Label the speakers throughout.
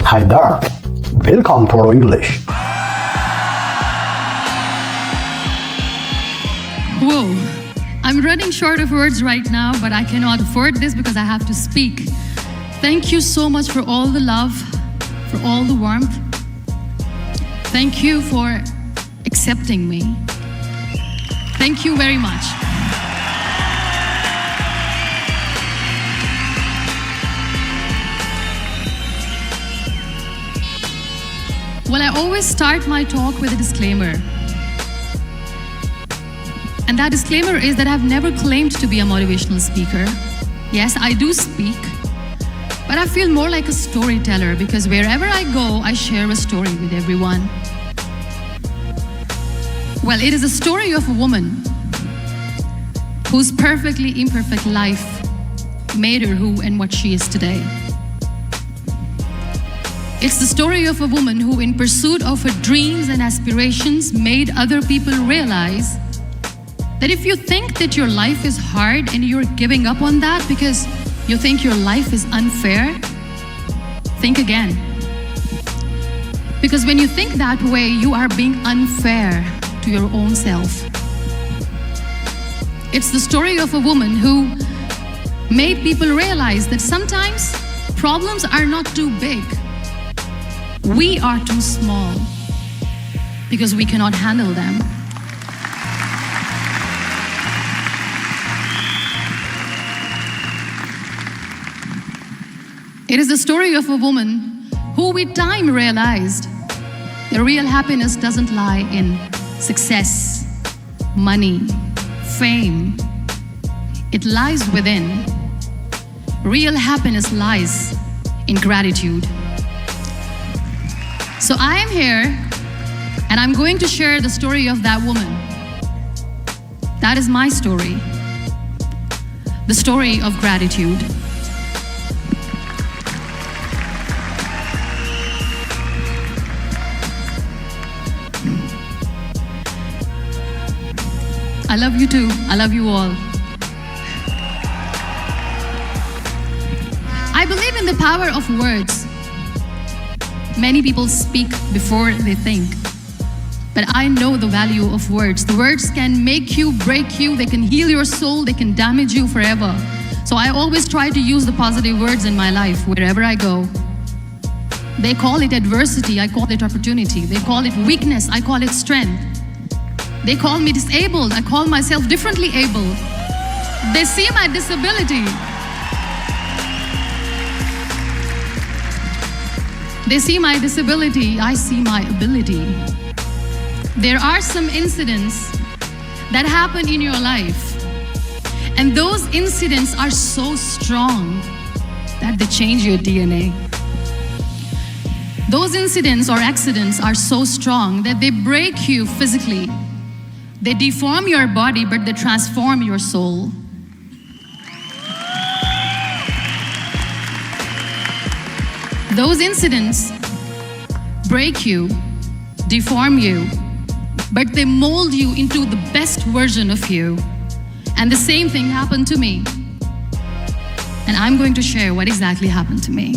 Speaker 1: Hi there. Welcome to our English.
Speaker 2: Whoa, I'm running short of words right now, but I cannot afford this because I have to speak. Thank you so much for all the love, for all the warmth. Thank you for accepting me. Thank you very much. Well, I always start my talk with a disclaimer. And that disclaimer is that I've never claimed to be a motivational speaker. Yes, I do speak, but I feel more like a storyteller because wherever I go, I share a story with everyone. Well, it is a story of a woman whose perfectly imperfect life made her who and what she is today. It's the story of a woman who, in pursuit of her dreams and aspirations, made other people realize that if you think that your life is hard and you're giving up on that because you think your life is unfair, think again. Because when you think that way, you are being unfair to your own self. It's the story of a woman who made people realize that sometimes problems are not too big. We are too small because we cannot handle them. It is the story of a woman who with time realized the real happiness doesn't lie in success, money, fame. It lies within. Real happiness lies in gratitude. So I am here and I'm going to share the story of that woman. That is my story. The story of gratitude. I love you too. I love you all. I believe in the power of words. Many people speak before they think. But I know the value of words. The words can make you, break you, they can heal your soul, they can damage you forever. So I always try to use the positive words in my life wherever I go. They call it adversity, I call it opportunity. They call it weakness, I call it strength. They call me disabled, I call myself differently able. They see my disability. They see my disability, I see my ability. There are some incidents that happen in your life, and those incidents are so strong that they change your DNA. Those incidents or accidents are so strong that they break you physically. They deform your body, but they transform your soul. Those incidents break you, deform you, but they mold you into the best version of you. And the same thing happened to me. And I'm going to share what exactly happened to me.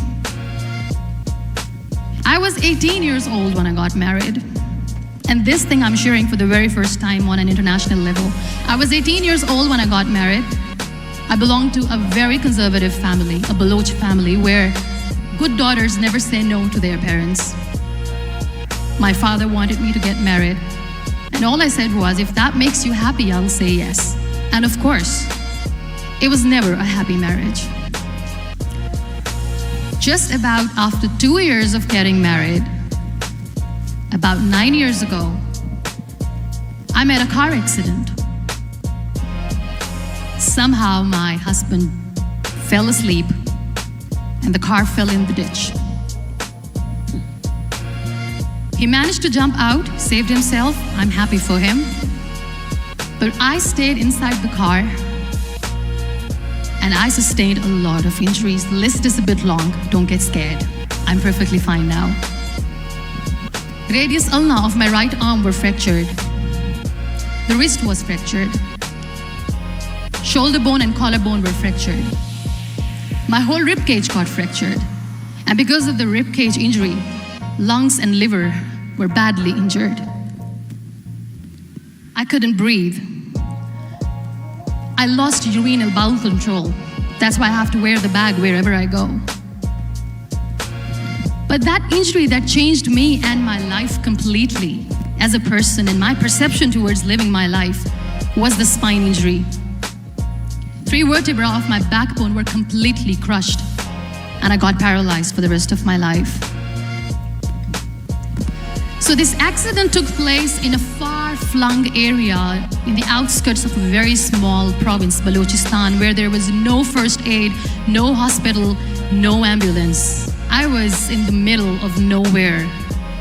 Speaker 2: I was 18 years old when I got married. And this thing I'm sharing for the very first time on an international level. I was 18 years old when I got married. I belonged to a very conservative family, a Baloch family, where good daughters never say no to their parents. My father wanted me to get married. And all I said was, if that makes you happy, I'll say yes. And of course, it was never a happy marriage. Just about after 2 years of getting married, about 9 years ago, I met a car accident. Somehow my husband fell asleep and the car fell in the ditch. He managed to jump out, saved himself. I'm happy for him. But I stayed inside the car and I sustained a lot of injuries. The list is a bit long. Don't get scared. I'm perfectly fine now. Radius ulna of my right arm were fractured. The wrist was fractured. Shoulder bone and collarbone were fractured. My whole rib cage got fractured. And because of the ribcage injury, lungs and liver were badly injured. I couldn't breathe. I lost urinary bowel control. That's why I have to wear the bag wherever I go. But that injury that changed me and my life completely as a person and my perception towards living my life was the spine injury. 3 vertebrae of my backbone were completely crushed, and I got paralyzed for the rest of my life. So this accident took place in a far-flung area in the outskirts of a very small province, Balochistan, where there was no first aid, no hospital, no ambulance. I was in the middle of nowhere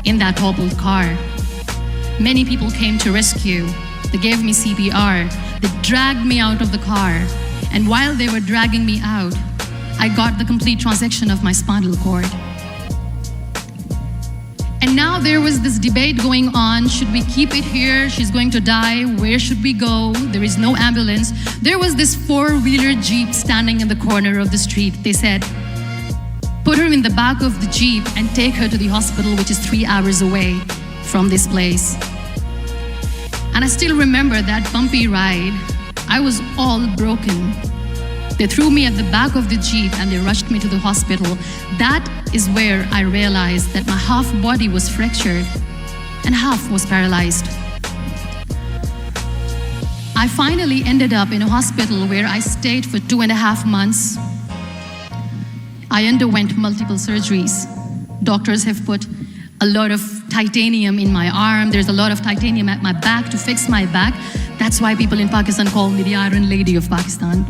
Speaker 2: in that hobbled car. Many people came to rescue. They gave me CPR. They dragged me out of the car. And while they were dragging me out, I got the complete transection of my spinal cord. And now there was this debate going on. Should we keep it here? She's going to die. Where should we go? There is no ambulance. There was this 4-wheeler Jeep standing in the corner of the street. They said, put her in the back of the Jeep and take her to the hospital, which is 3 hours away from this place. And I still remember that bumpy ride. I was all broken. They threw me at the back of the Jeep and they rushed me to the hospital. That is where I realized that my half body was fractured and half was paralyzed. I finally ended up in a hospital where I stayed for 2.5 months. I underwent multiple surgeries. Doctors have put a lot of titanium in my arm. There's a lot of titanium at my back to fix my back. That's why people in Pakistan call me the Iron Lady of Pakistan.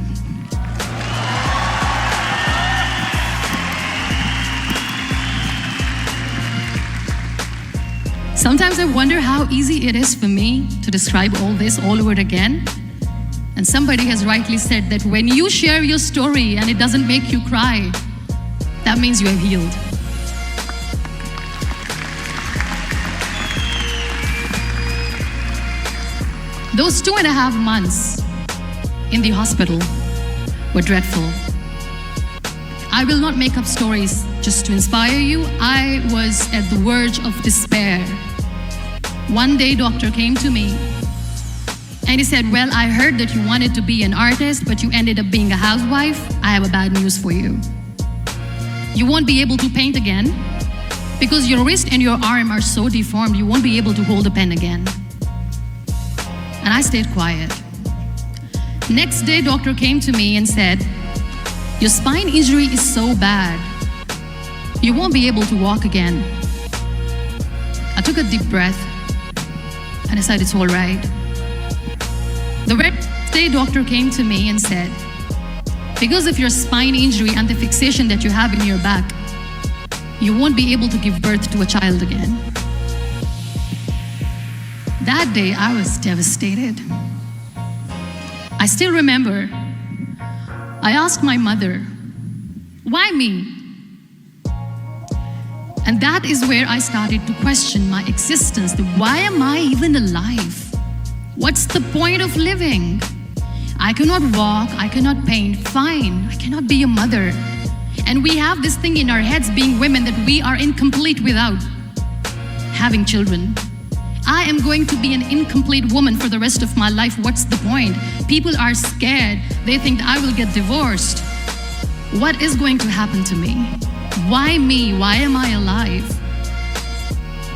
Speaker 2: Sometimes I wonder how easy it is for me to describe all this all over again. And somebody has rightly said that when you share your story and it doesn't make you cry, that means you have healed. Those 2.5 months in the hospital were dreadful. I will not make up stories just to inspire you. I was at the verge of despair. One day, doctor came to me and he said, well, I heard that you wanted to be an artist, but you ended up being a housewife. I have a bad news for you. You won't be able to paint again because your wrist and your arm are so deformed, you won't be able to hold a pen again. And I stayed quiet. Next day, doctor came to me and said, your spine injury is so bad, you won't be able to walk again. I took a deep breath and I said, it's all right. The next day, doctor came to me and said, because of your spine injury and the fixation that you have in your back, you won't be able to give birth to a child again. That day, I was devastated. I still remember, I asked my mother, why me? And that is where I started to question my existence. Why am I even alive? What's the point of living? I cannot walk, I cannot paint, fine, I cannot be a mother. And we have this thing in our heads, being women, that we are incomplete without having children. I am going to be an incomplete woman for the rest of my life. What's the point? People are scared. They think I will get divorced. What is going to happen to me? Why me? Why am I alive?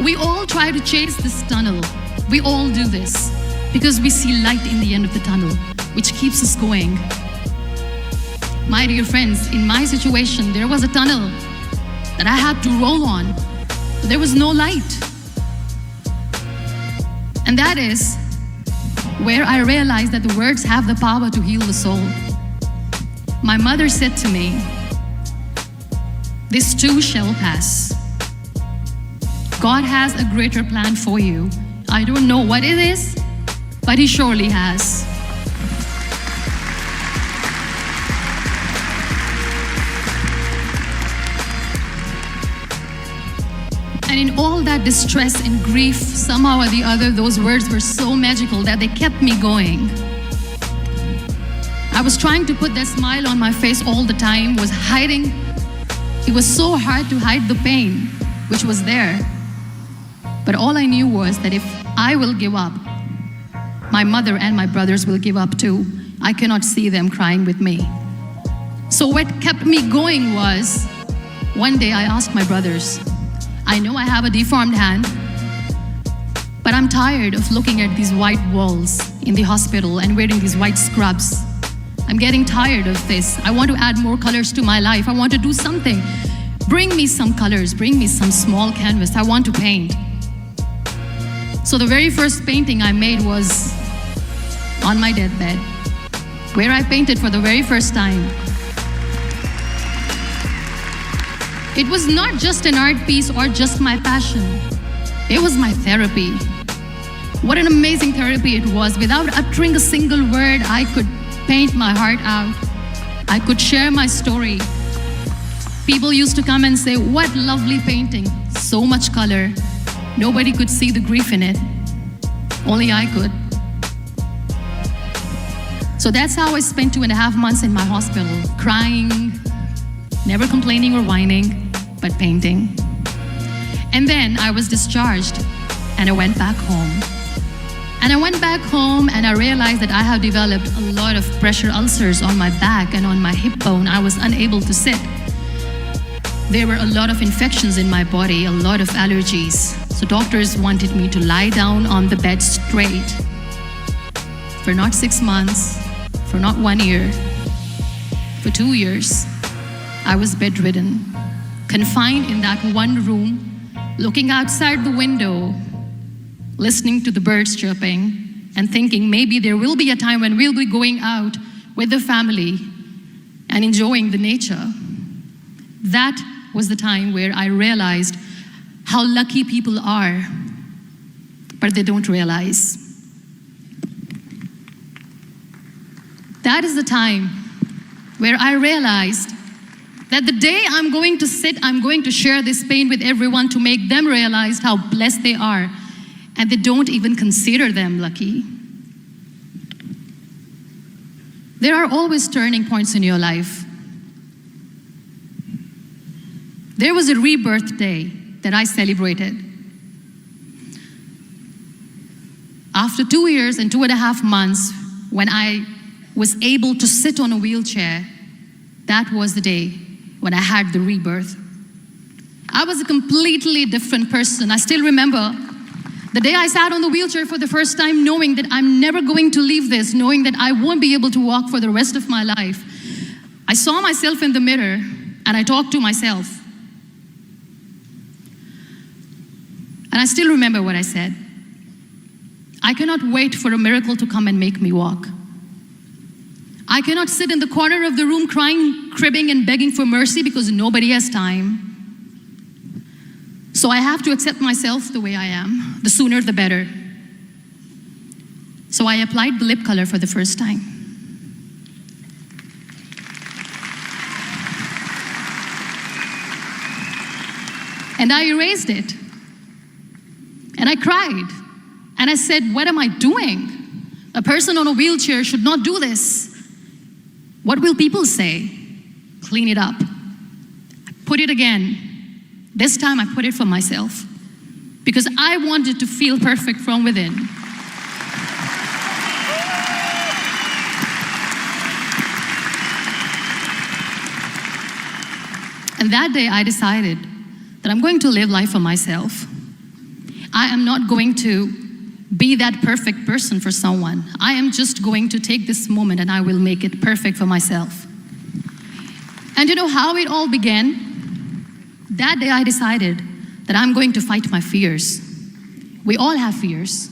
Speaker 2: We all try to chase this tunnel. We all do this because we see light in the end of the tunnel, which keeps us going. My dear friends, in my situation, there was a tunnel that I had to roll on, but there was no light. And that is where I realized that the words have the power to heal the soul. My mother said to me, this too shall pass. God has a greater plan for you. I don't know what it is, but He surely has. And in all that distress and grief, somehow or the other, those words were so magical that they kept me going. I was trying to put that smile on my face all the time, was hiding It was so hard to hide the pain which was there. But all I knew was that if I will give up, my mother and my brothers will give up too. I cannot see them crying with me. So what kept me going was, one day I asked my brothers, I know I have a deformed hand, but I'm tired of looking at these white walls in the hospital and wearing these white scrubs. I'm getting tired of this. I want to add more colors to my life. I want to do something. Bring me some colors, bring me some small canvas. I want to paint. So the very first painting I made was on my deathbed, where I painted for the very first time. It was not just an art piece or just my passion. It was my therapy. What an amazing therapy it was. Without uttering a single word, I could paint my heart out. I could share my story. People used to come and say, what lovely painting, so much color. Nobody could see the grief in it. Only I could. So that's how I spent 2.5 months in my hospital, crying, never complaining or whining, but painting. And then I was discharged and I went back home. And I went back home and I realized that I have developed a lot of pressure ulcers on my back and on my hip bone. I was unable to sit. There were a lot of infections in my body, a lot of allergies. So doctors wanted me to lie down on the bed straight for not 6 months, for not 1 year, for 2 years. I was bedridden, confined in that one room, looking outside the window, listening to the birds chirping, and thinking maybe there will be a time when we'll be going out with the family and enjoying the nature. That was the time where I realized how lucky people are, but they don't realize. That is the time where I realized that the day I'm going to sit, I'm going to share this pain with everyone to make them realize how blessed they are, and they don't even consider them lucky. There are always turning points in your life. There was a rebirth day that I celebrated. After 2 years and 2.5 months, when I was able to sit on a wheelchair, that was the day when I had the rebirth. I was a completely different person. I still remember the day I sat on the wheelchair for the first time, knowing that I'm never going to leave this, knowing that I won't be able to walk for the rest of my life. I saw myself in the mirror and I talked to myself. And I still remember what I said. I cannot wait for a miracle to come and make me walk. I cannot sit in the corner of the room crying, cribbing, and begging for mercy because nobody has time. So I have to accept myself the way I am. The sooner, the better. So I applied the lip color for the first time. And I erased it. And I cried. And I said, what am I doing? A person on a wheelchair should not do this. What will people say? Clean it up. I put it again. This time I put it for myself because I wanted to feel perfect from within. And that day I decided that I'm going to live life for myself. I am not going to be that perfect person for someone. I am just going to take this moment and I will make it perfect for myself. And you know how it all began? That day I decided that I'm going to fight my fears. We all have fears.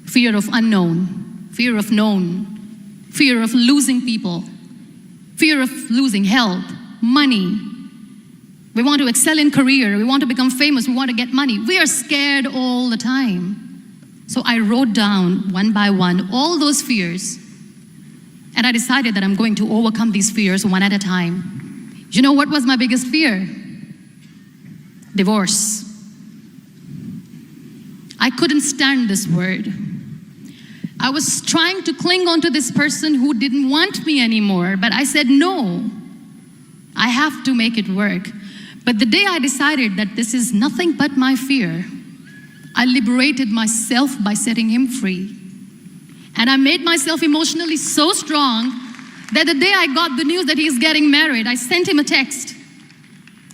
Speaker 2: Fear of unknown, fear of known, fear of losing people, fear of losing help, money. We want to excel in career, we want to become famous, we want to get money. We are scared all the time. So I wrote down one by one all those fears, and I decided that I'm going to overcome these fears one at a time. You know what was my biggest fear? Divorce. I couldn't stand this word. I was trying to cling on to this person who didn't want me anymore, but I said no. I have to make it work. But the day I decided that this is nothing but my fear, I liberated myself by setting him free. And I made myself emotionally so strong that the day I got the news that he's getting married, I sent him a text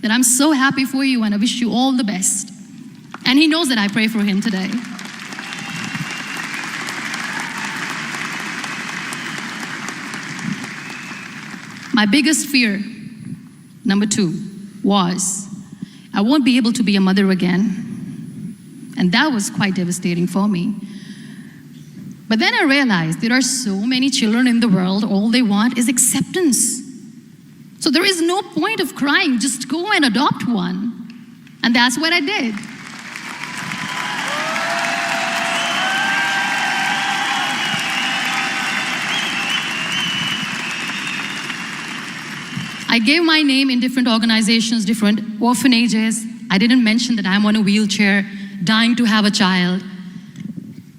Speaker 2: that I'm so happy for you and I wish you all the best. And he knows that I pray for him today. My biggest fear, number 2, was I won't be able to be a mother again. And that was quite devastating for me. But then I realized there are so many children in the world, all they want is acceptance. So there is no point of crying, just go and adopt one. And that's what I did. I gave my name in different organizations, different orphanages. I didn't mention that I'm on a wheelchair, dying to have a child.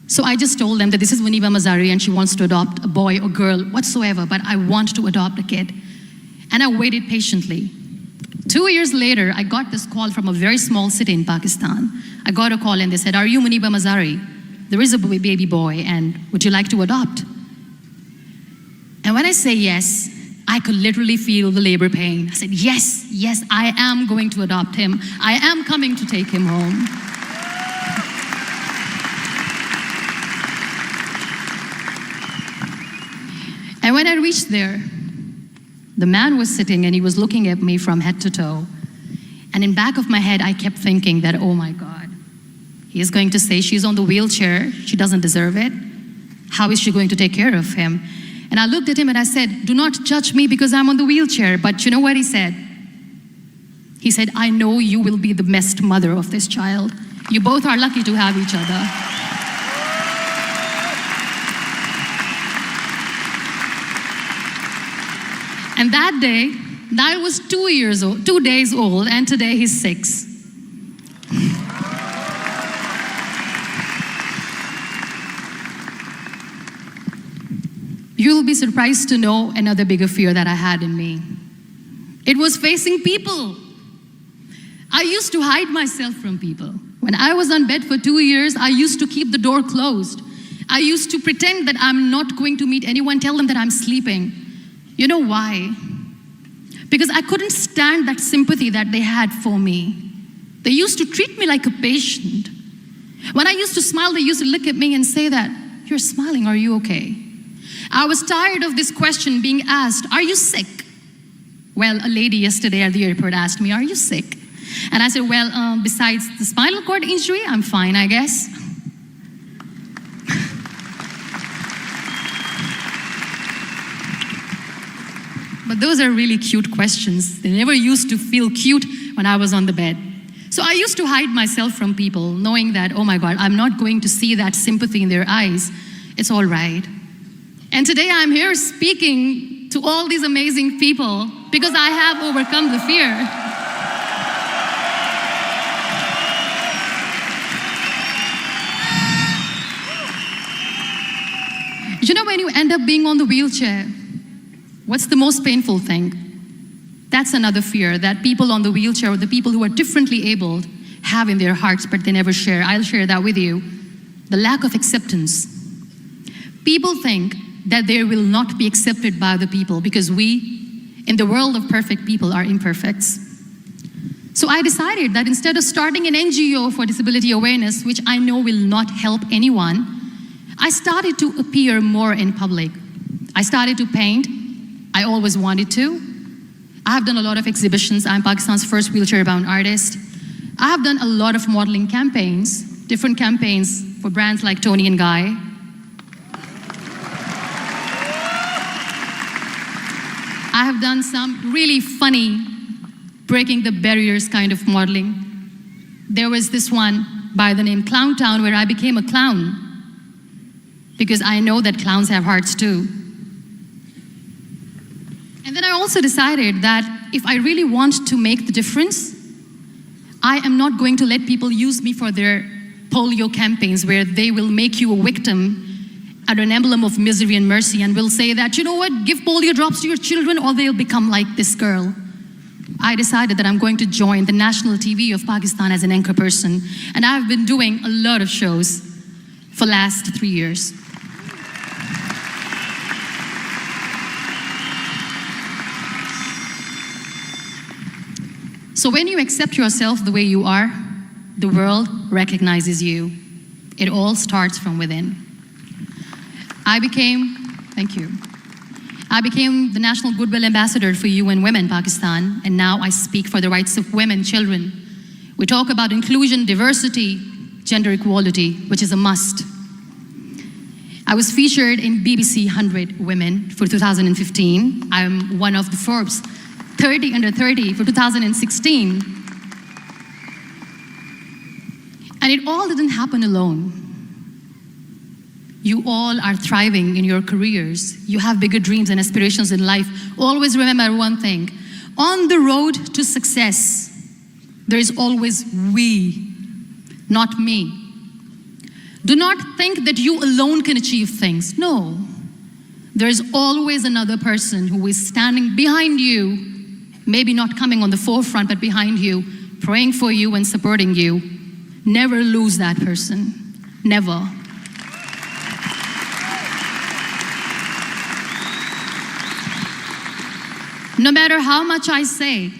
Speaker 2: So I just told them that this is Muniba Mazarri and she wants to adopt a boy or girl, whatsoever, but I want to adopt a kid. And I waited patiently. 2 years later, I got this call from a very small city in Pakistan. I got a call and they said, "Are you Muniba Mazarri? There is a baby boy and would you like to adopt?" And when I say yes, I could literally feel the labor pain. I said, yes, yes, I am going to adopt him. I am coming to take him home. And when I reached there, the man was sitting and he was looking at me from head to toe. And in back of my head, I kept thinking that, oh my God, he is going to say she's on the wheelchair, she doesn't deserve it. How is she going to take care of him? And I looked at him and I said, do not judge me because I'm on the wheelchair. But you know what he said? He said, I know you will be the best mother of this child. You both are lucky to have each other. And that day, Niall was 2 days old, and today he's 6. You'll be surprised to know another bigger fear that I had in me. It was facing people. I used to hide myself from people. When I was on bed for 2 years, I used to keep the door closed. I used to pretend that I'm not going to meet anyone, tell them that I'm sleeping. You know why? Because I couldn't stand that sympathy that they had for me. They used to treat me like a patient. When I used to smile, they used to look at me and say that, you're smiling, are you okay? I was tired of this question being asked, are you sick? Well, a lady yesterday at the airport asked me, are you sick? And I said, well, besides the spinal cord injury, I'm fine, I guess. But those are really cute questions. They never used to feel cute when I was on the bed. So I used to hide myself from people, knowing that, oh my God, I'm not going to see that sympathy in their eyes. It's all right. And today I'm here speaking to all these amazing people because I have overcome the fear. You know, when you end up being on the wheelchair, what's the most painful thing? That's another fear that people on the wheelchair or the people who are differently abled have in their hearts, but they never share. I'll share that with you. The lack of acceptance. People think that they will not be accepted by the people because we, in the world of perfect people, are imperfects. So I decided that instead of starting an NGO for disability awareness, which I know will not help anyone, I started to appear more in public. I started to paint. I always wanted to. I have done a lot of exhibitions. I'm Pakistan's first wheelchair-bound artist. I have done a lot of modeling campaigns, different campaigns for brands like Tony and Guy. I have done some really funny, breaking the barriers kind of modeling. There was this one by the name Clown Town where I became a clown because I know that clowns have hearts too. And then I also decided that if I really want to make the difference, I am not going to let people use me for their polio campaigns where they will make you a victim and an emblem of misery and mercy and will say that, you know what, give polio drops to your children or they'll become like this girl. I decided that I'm going to join the national TV of Pakistan as an anchor person, and I've been doing a lot of shows for the last 3 years. So when you accept yourself the way you are, the world recognizes you. It all starts from within. Thank you. I became the National Goodwill Ambassador for UN Women Pakistan, and now I speak for the rights of women, children. We talk about inclusion, diversity, gender equality, which is a must. I was featured in BBC 100 Women for 2015. I'm one of the Forbes 30 under 30 for 2016. And it all didn't happen alone. You all are thriving in your careers. You have bigger dreams and aspirations in life. Always remember one thing. On the road to success, there is always we, not me. Do not think that you alone can achieve things. No. There is always another person who is standing behind you, maybe not coming on the forefront, but behind you, praying for you and supporting you. Never lose that person. Never. No matter how much I say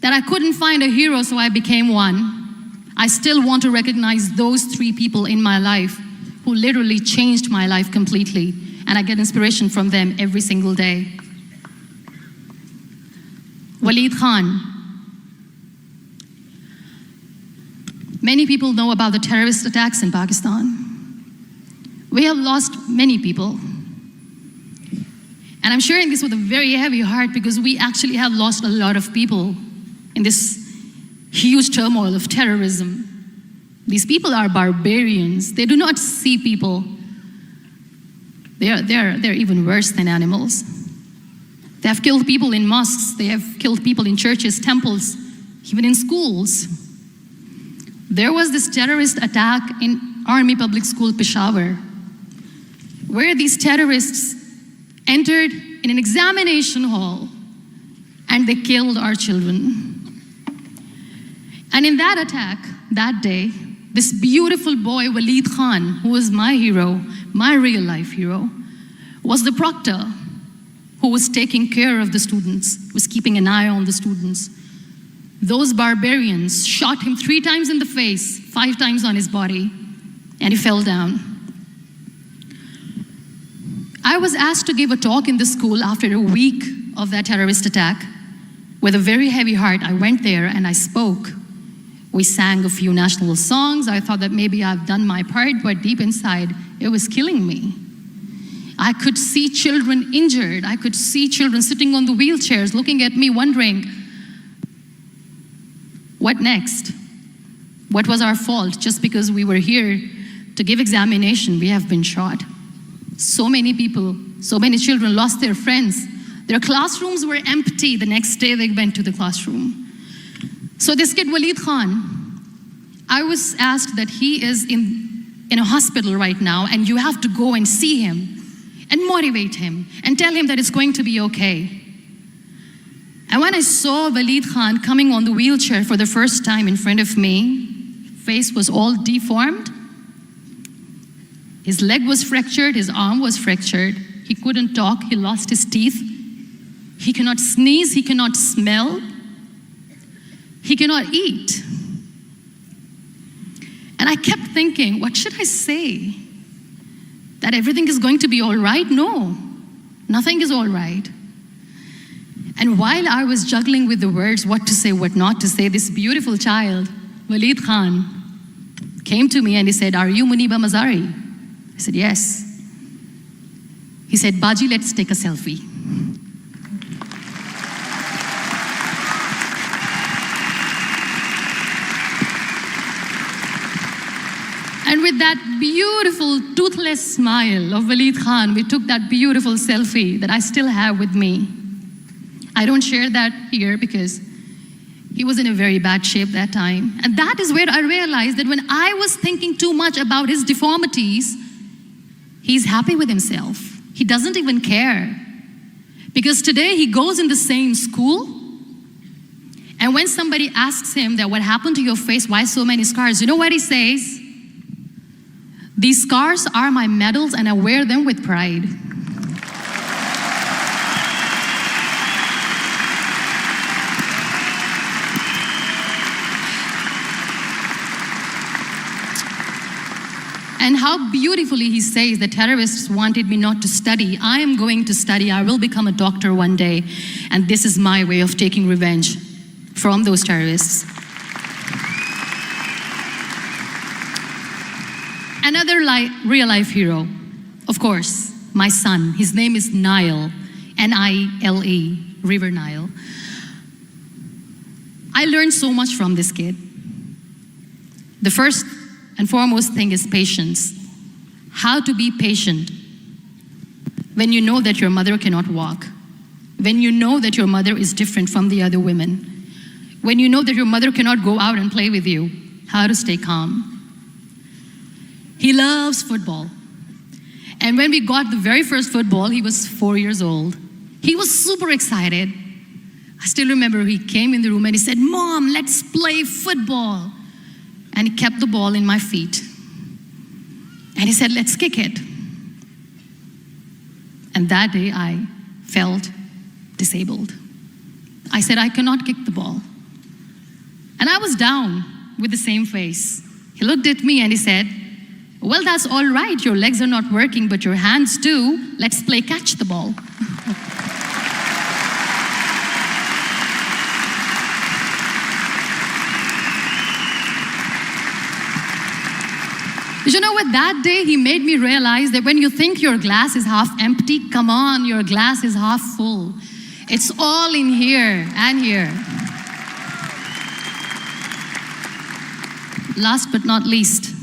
Speaker 2: that I couldn't find a hero, so I became one, I still want to recognize those 3 people in my life who literally changed my life completely, and I get inspiration from them every single day. Waleed Khan. Many people know about the terrorist attacks in Pakistan. We have lost many people. And I'm sharing this with a very heavy heart because we actually have lost a lot of people in this huge turmoil of terrorism. These people are barbarians. They do not see people. They're even worse than animals. They have killed people in mosques. They have killed people in churches, temples, even in schools. There was this terrorist attack in Army Public School, Peshawar, where these terrorists entered in an examination hall and they killed our children. And in that attack, that day, this beautiful boy, Waleed Khan, who was my hero, my real life hero, was the proctor who was taking care of the students, was keeping an eye on the students. Those barbarians shot him 3 times in the face, 5 times on his body, and he fell down. I was asked to give a talk in the school after a week of that terrorist attack. With a very heavy heart, I went there and I spoke. We sang a few national songs. I thought that maybe I've done my part, but deep inside, it was killing me. I could see children injured. I could see children sitting on the wheelchairs, looking at me, wondering, what next? What was our fault? Just because we were here to give examination, we have been shot. So many people, so many children lost their friends. Their classrooms were empty. The next day they went to the classroom. So this kid, Waleed Khan, I was asked that he is in a hospital right now and you have to go and see him and motivate him and tell him that it's going to be okay. And when I saw Waleed Khan coming on the wheelchair for the first time in front of me, face was all deformed. His leg was fractured, his arm was fractured. He couldn't talk, he lost his teeth. He cannot sneeze, he cannot smell. He cannot eat. And I kept thinking, what should I say? That everything is going to be all right? No, nothing is all right. And while I was juggling with the words, what to say, what not to say, this beautiful child, Waleed Khan, came to me and he said, "Are you Muniba Mazarri?" I said, "Yes." He said, "Baji, let's take a selfie." And with that beautiful, toothless smile of Waleed Khan, we took that beautiful selfie that I still have with me. I don't share that here because he was in a very bad shape that time. And that is where I realized that when I was thinking too much about his deformities, he's happy with himself. He doesn't even care. Because today he goes in the same school, And when somebody asks him that what happened to your face, why so many scars, you know what he says? These scars are my medals and I wear them with pride. And how beautifully he says, the terrorists wanted me not to study. I am going to study. I will become a doctor one day. And this is my way of taking revenge from those terrorists. Another real-life hero, of course, my son. His name is Nile, N-I-L-E, River Nile. I learned so much from this kid. The first and foremost thing is patience. How to be patient when you know that your mother cannot walk, when you know that your mother is different from the other women, when you know that your mother cannot go out and play with you, how to stay calm. He loves football. And when we got the very first football, he was 4 years old. He was super excited. I still remember he came in the room and he said, "Mom, let's play football." And he kept the ball in my feet. And he said, "Let's kick it." And that day I felt disabled. I said, "I cannot kick the ball." And I was down with the same face. He looked at me and he said, "Well, that's all right. Your legs are not working, but your hands do. Let's play catch the ball." You know what, that day he made me realize that when you think your glass is half empty, come on, your glass is half full. It's all in here and here. Last but not least,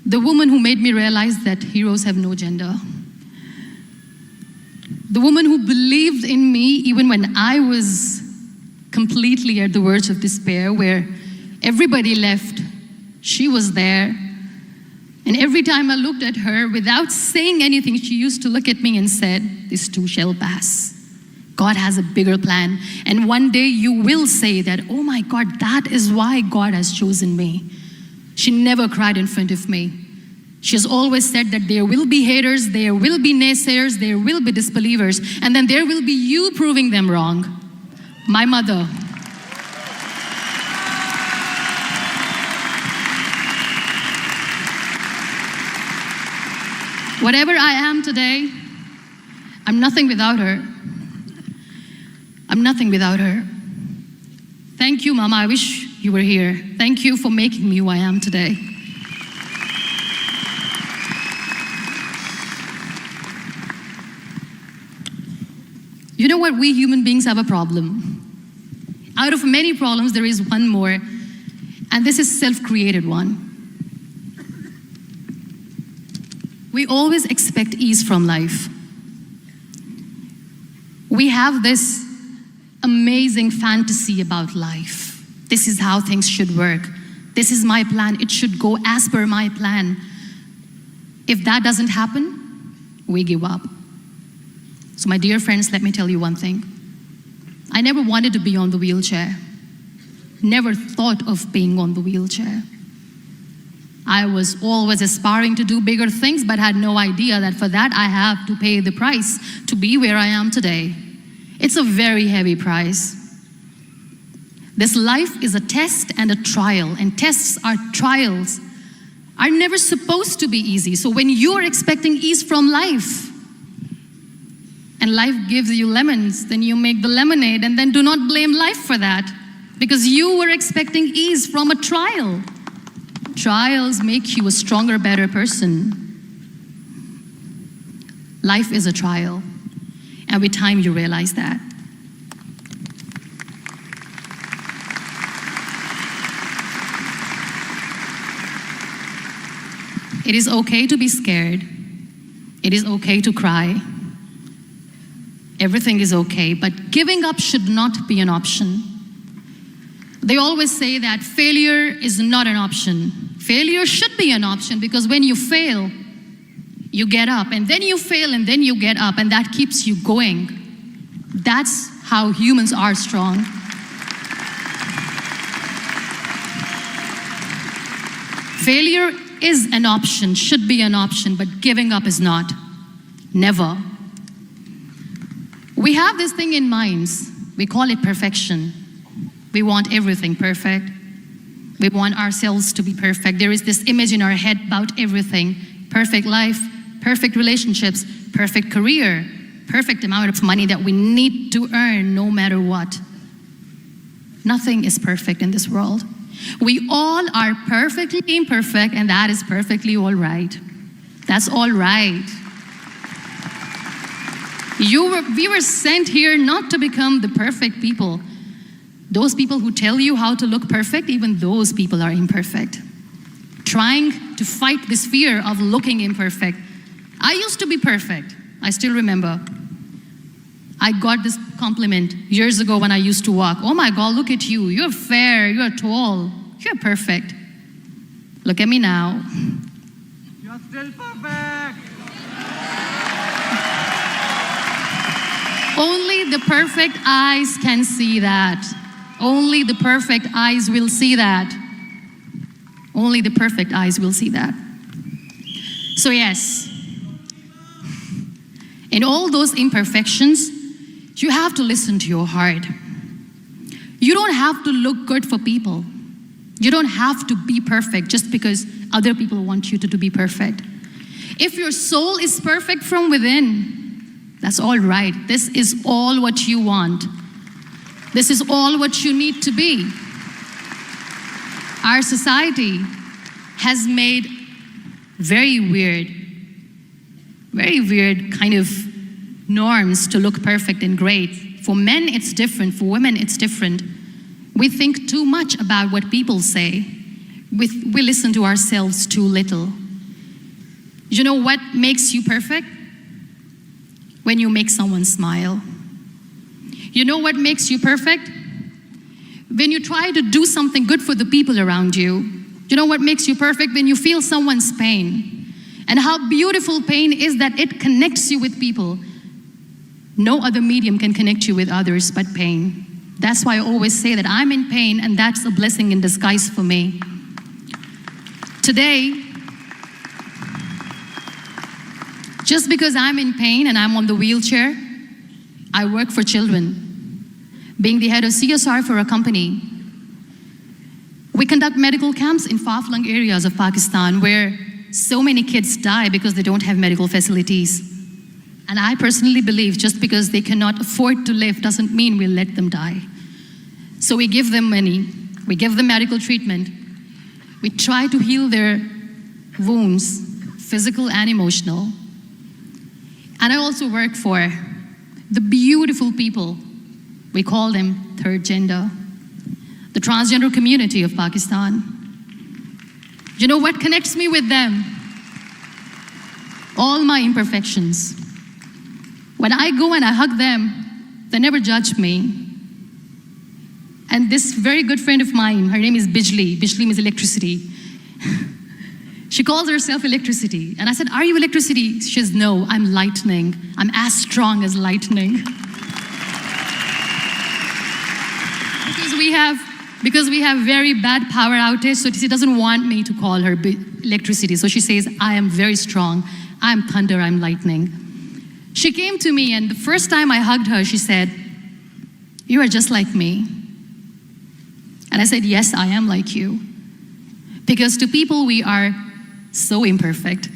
Speaker 2: the woman who made me realize that heroes have no gender. The woman who believed in me even when I was completely at the verge of despair, where everybody left, she was there. And every time I looked at her, without saying anything, she used to look at me and said, "This too shall pass. God has a bigger plan. And one day you will say that, oh my God, that is why God has chosen me." She never cried in front of me. She has always said that there will be haters, there will be naysayers, there will be disbelievers, and then there will be you proving them wrong. My mother. Whatever I am today, I'm nothing without her. I'm nothing without her. Thank you, Mama. I wish you were here. Thank you for making me who I am today. You know what? We human beings have a problem. Out of many problems, there is one more, and this is self-created one. We always expect ease from life. We have this amazing fantasy about life. This is how things should work. This is my plan. It should go as per my plan. If that doesn't happen, we give up. So my dear friends, let me tell you one thing. I never wanted to be on the wheelchair. Never thought of being on the wheelchair. I was always aspiring to do bigger things, but had no idea that for that I have to pay the price to be where I am today. It's a very heavy price. This life is a test and a trial, and tests or trials are never supposed to be easy. So when you're expecting ease from life, and life gives you lemons, then you make the lemonade, and then do not blame life for that, because you were expecting ease from a trial. Trials make you a stronger, better person. Life is a trial, and with time you realize that. It is okay to be scared. It is okay to cry. Everything is okay, but giving up should not be an option. They always say that failure is not an option. Failure should be an option, because when you fail, you get up, and then you fail, and then you get up, and that keeps you going. That's how humans are strong. Failure is an option, should be an option, but giving up is not. Never. We have this thing in minds. We call it perfection. We want everything perfect. We want ourselves to be perfect. There is this image in our head about everything. Perfect life, perfect relationships, perfect career, perfect amount of money that we need to earn no matter what. Nothing is perfect in this world. We all are perfectly imperfect, and that is perfectly all right. That's all right. We were sent here not to become the perfect people. Those people who tell you how to look perfect, even those people are imperfect. Trying to fight this fear of looking imperfect. I used to be perfect. I still remember. I got this compliment years ago when I used to walk. Oh my God, look at you. You're fair, you're tall, you're perfect. Look at me now.
Speaker 3: You're still perfect.
Speaker 2: Only the perfect eyes can see that. Only the perfect eyes will see that. Only the perfect eyes will see that. So yes, in all those imperfections, you have to listen to your heart. You don't have to look good for people. You don't have to be perfect just because other people want you to be perfect. If your soul is perfect from within, that's all right. This is all what you want. This is all what you need to be. Our society has made very weird kind of norms to look perfect and great. For men, it's different. For women, it's different. We think too much about what people say. We listen to ourselves too little. You know what makes you perfect? When you make someone smile. You know what makes you perfect? When you try to do something good for the people around you. You know what makes you perfect? When you feel someone's pain. And how beautiful pain is that it connects you with people. No other medium can connect you with others but pain. That's why I always say that I'm in pain, and that's a blessing in disguise for me. Today, just because I'm in pain and I'm on the wheelchair, I work for children. Being the head of CSR for a company, we conduct medical camps in far-flung areas of Pakistan where so many kids die because they don't have medical facilities. And I personally believe just because they cannot afford to live doesn't mean we'll let them die. So we give them money, we give them medical treatment, we try to heal their wounds, physical and emotional. And I also work for the beautiful people, we call them third gender, the transgender community of Pakistan. You know what connects me with them? All my imperfections. When I go and I hug them, they never judge me. And this very good friend of mine, her name is Bijli. Bijli means electricity. She calls herself electricity. And I said, are you electricity? She says, no, I'm lightning. I'm as strong as lightning. Because we have very bad power outage, so she doesn't want me to call her electricity. So she says, I am very strong. I'm thunder, I'm lightning. She came to me, and the first time I hugged her, she said, you are just like me. And I said, yes, I am like you. Because to people, we are so imperfect.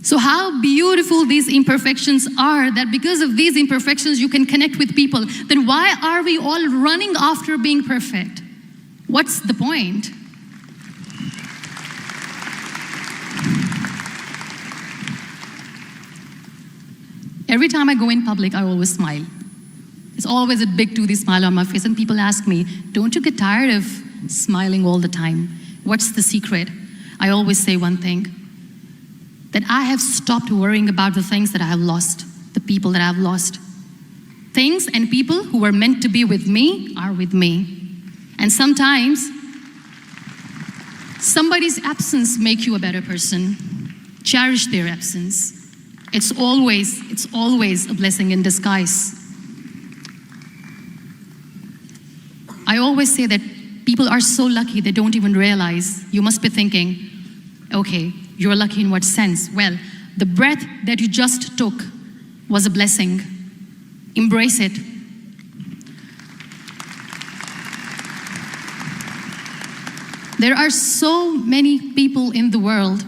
Speaker 2: So how beautiful these imperfections are, that because of these imperfections, you can connect with people. Then why are we all running after being perfect? What's the point? Every time I go in public, I always smile. It's always a big toothy smile on my face, and people ask me, don't you get tired of smiling all the time? What's the secret? I always say one thing, that I have stopped worrying about the things that I have lost, the people that I have lost. Things and people who were meant to be with me are with me. And sometimes, somebody's absence makes you a better person. Cherish their absence. It's always a blessing in disguise. I always say that People are so lucky they don't even realize. You must be thinking, okay, you're lucky in what sense? Well, the breath that you just took was a blessing. Embrace it. There are so many people in the world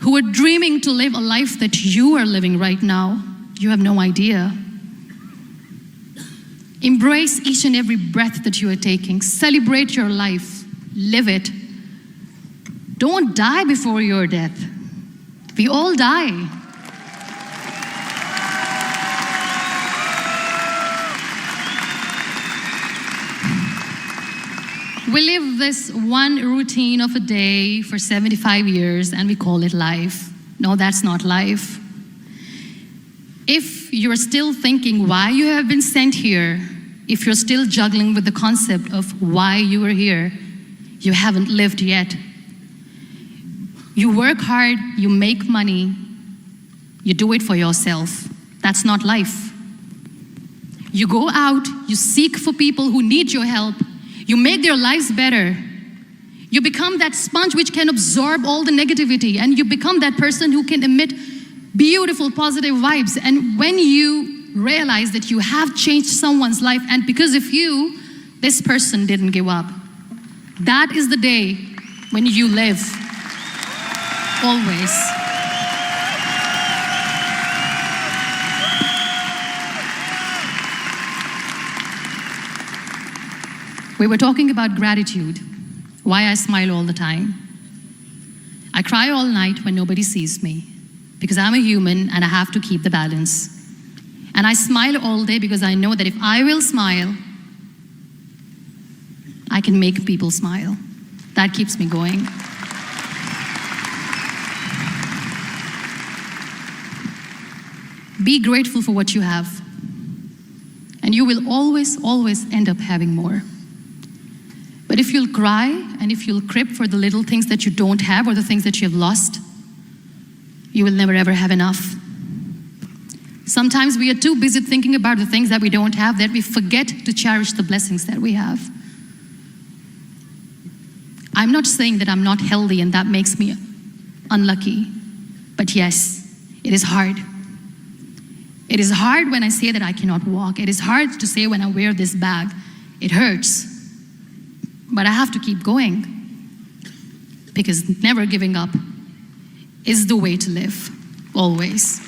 Speaker 2: who are dreaming to live a life that you are living right now. You have no idea. Embrace each and every breath that you are taking. Celebrate your life. Live it. Don't die before your death. We all die. We live this one routine of a day for 75 years and we call it life. No, that's not life. If you're still thinking why you have been sent here, if you're still juggling with the concept of why you are here, you haven't lived yet. You work hard, you make money, you do it for yourself. That's not life. You go out, you seek for people who need your help, you make their lives better. You become that sponge which can absorb all the negativity, and you become that person who can emit beautiful, positive vibes. And when you realize that you have changed someone's life, and because of you, this person didn't give up, that is the day when you live. Always. We were talking about gratitude, why I smile all the time. I cry all night when nobody sees me, because I'm a human and I have to keep the balance. And I smile all day because I know that if I will smile, I can make people smile. That keeps me going. Be grateful for what you have, and you will always, always end up having more. But if you'll cry and if you'll crib for the little things that you don't have or the things that you have lost, you will never ever have enough. Sometimes we are too busy thinking about the things that we don't have that we forget to cherish the blessings that we have. I'm not saying that I'm not healthy and that makes me unlucky, but yes, it is hard. It is hard when I say that I cannot walk. It is hard to say when I wear this bag. It hurts. But I have to keep going, because never giving up is the way to live, always.